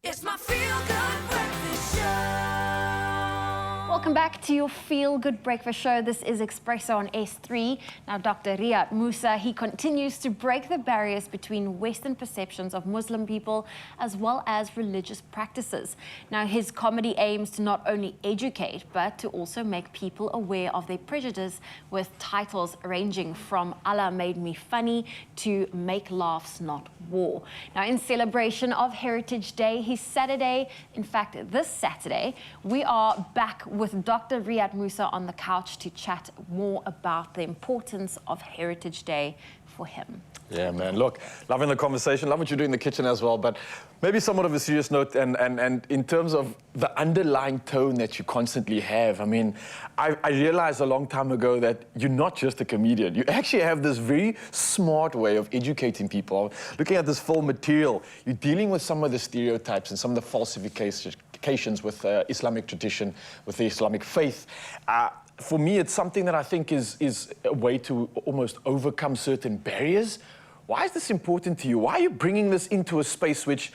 It's my feel-good breakfast show. Welcome back to your Feel Good Breakfast Show. This is Expresso on S3. Now, Dr. Riaad Moosa, he continues to break the barriers between Western perceptions of Muslim people as well as religious practices. Now, his comedy aims to not only educate, but to also make people aware of their prejudice with titles ranging from Allah Made Me Funny to Make Laughs Not War. Now, in celebration of Heritage Day, his Saturday, in fact, this Saturday, we are back with Dr. Riaad Moosa on the couch to chat more about the importance of Heritage Day for him. Yeah, man. Look, loving the conversation. Love what you do in the kitchen as well. But maybe somewhat of a serious note, and in terms of the underlying tone that you constantly have. I mean, I realized a long time ago that you're not just a comedian. You actually have this very smart way of educating people. Looking at this full material, you're dealing with some of the stereotypes and some of the falsifications with Islamic tradition, with the Islamic faith. For me, it's something that I think is a way to almost overcome certain barriers. Why is this important to you? Why are you bringing this into a space which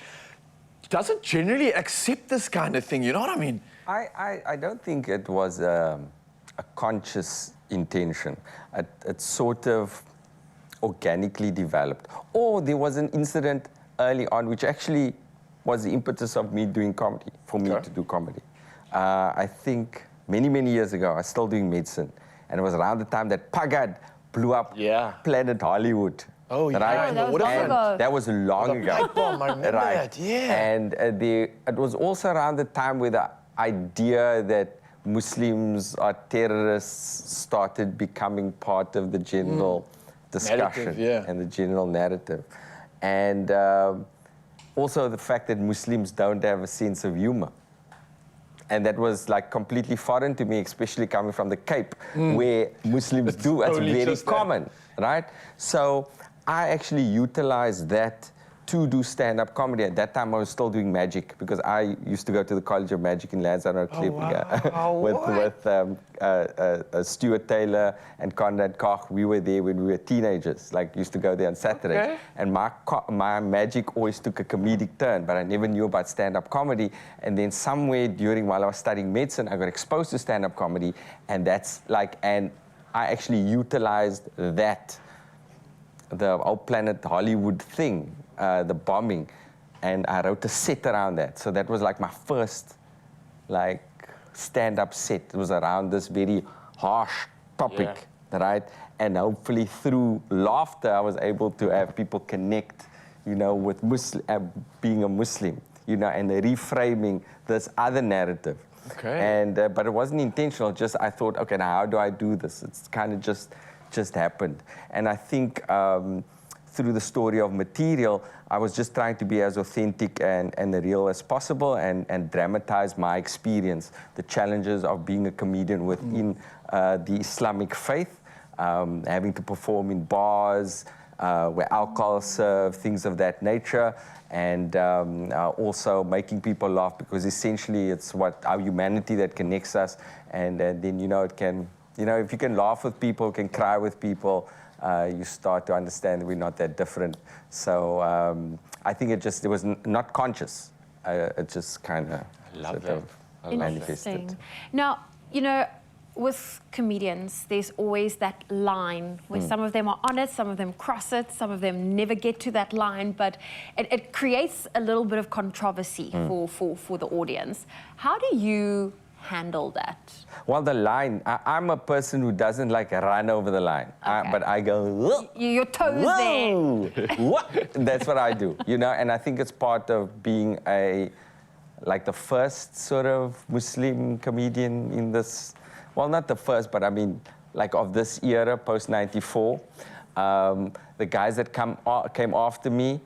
doesn't generally accept this kind of thing? You know what I mean? I don't think it was a conscious intention. It sort of organically developed. Or there was an incident early on which actually was the impetus of me doing comedy, for me to do comedy. I think many years ago, I was still doing medicine, and it was around the time that Pagad blew up Planet Hollywood. Oh, yeah. Right? That was long ago. That was long ago. Pipe bomb, I remember that, yeah. And it was also around the time where the idea that Muslims are terrorists started becoming part of the general discussion and the general narrative. And also the fact that Muslims don't have a sense of humor. And that was like completely foreign to me, especially coming from the Cape, where Muslims do. It's very common, right? So I actually utilized that to do stand-up comedy. At that time, I was still doing magic because I used to go to the College of Magic in Lansdowne with Stuart Taylor and Conrad Koch. We were there when we were teenagers, like used to go there on Saturdays. And my magic always took a comedic turn, but I never knew about stand-up comedy. And then somewhere while I was studying medicine, I got exposed to stand-up comedy, and that's like, and I actually utilized that, the whole Planet Hollywood thing, the bombing, and I wrote a set around that. So that was like my first stand-up set. It was around this very harsh topic, right? And hopefully through laughter, I was able to have people connect, you know, with being a Muslim, you know, and reframing this other narrative. And but it wasn't intentional. Just I thought, okay, now how do I do this? It's kind of just happened. And I think through the story of material, I was just trying to be as authentic and real as possible and dramatize my experience, the challenges of being a comedian within the Islamic faith, having to perform in bars where alcohol is served, things of that nature, and also making people laugh, because essentially it's our humanity that connects us, and then, you know, it can, you know, if you can laugh with people, can cry with people, you start to understand that we're not that different. So I think it was not conscious. It just kind of manifested. Now, you know, with comedians, there's always that line where some of them are on it, some of them cross it, some of them never get to that line, but it creates a little bit of controversy for the audience. How do you handle that? Well, the line, I'm a person who doesn't like run over the line, but I go, whoa, your toes there. What? That's what I do, you know, and I think it's part of being like the first sort of Muslim comedian in this, well, not the first, but I mean, like of this era, post-94. The guys that came after me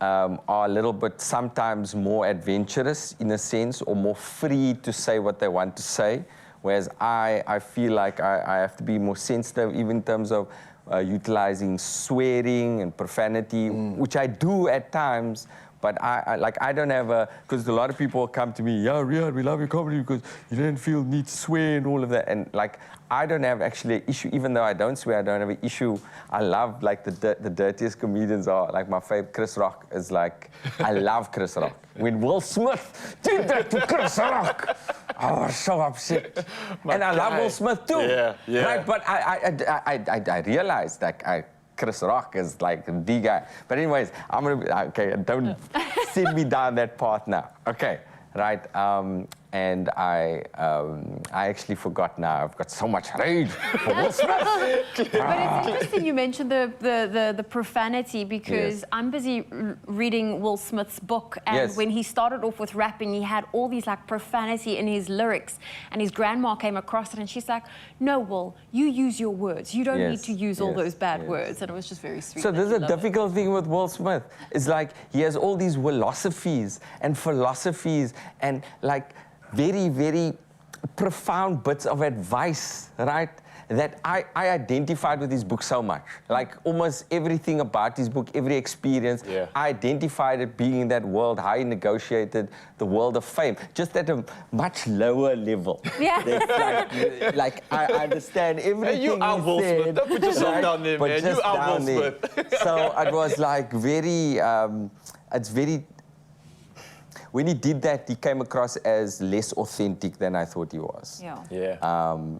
are a little bit sometimes more adventurous in a sense, or more free to say what they want to say, whereas I feel like I have to be more sensitive, even in terms of utilizing swearing and profanity, which I do at times, But I don't have a, because a lot of people come to me, yeah, Riaad, we love your comedy because you don't feel need to swear and all of that. And like, I don't have actually an issue, even though I don't swear, I don't have an issue. I love like the dirtiest comedians are, like my favorite, Chris Rock is like, I love Chris Rock. When Will Smith did that to Chris Rock, I was so upset. And I love Will Smith too. Yeah, yeah. Right? But I realized that Chris Rock is like the guy. But anyways, I'm gonna, okay, don't send me down that path now. Okay, right. And I actually forgot now. I've got so much rage for Will Smith. But it's interesting you mentioned the profanity because Yes. I'm busy reading Will Smith's book, and Yes. when he started off with rapping, he had all these like profanity in his lyrics, and his grandma came across it, and she's like, "No, Will, you use your words. You don't Yes, need to use all yes, those bad yes. words." And it was just very sweet. So that this is you a love it. difficult thing with Will Smith. It's like he has all these philosophies and like very, very profound bits of advice, right? That I identified with his book so much. Like almost everything about his book, every experience, Yeah. I identified it being in that world, how he negotiated the world of fame, just at a much lower level. Yeah. That's like I understand everything Hey, you are he Will Smith. said, Don't put yourself down there, but man. just You are down Will there. Smith. So it was like very, it's very, when he did that, he came across as less authentic than I thought he was. Yeah. Yeah.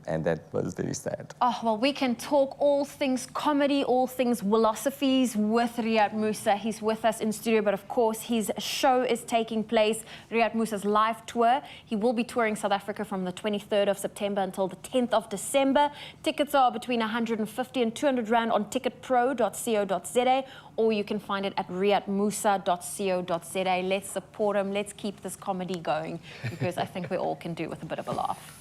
And that was very sad. Oh, well, we can talk all things comedy, all things philosophies with Riaad Moosa. He's with us in studio, but of course, his show is taking place, Riaad Moosa's live tour. He will be touring South Africa from the 23rd of September until the 10th of December. Tickets are between 150 and 200 Rand on ticketpro.co.za, or you can find it at riaadmoosa.co.za. Let's support him. Let's keep this comedy going, because I think we all can do with a bit of a laugh.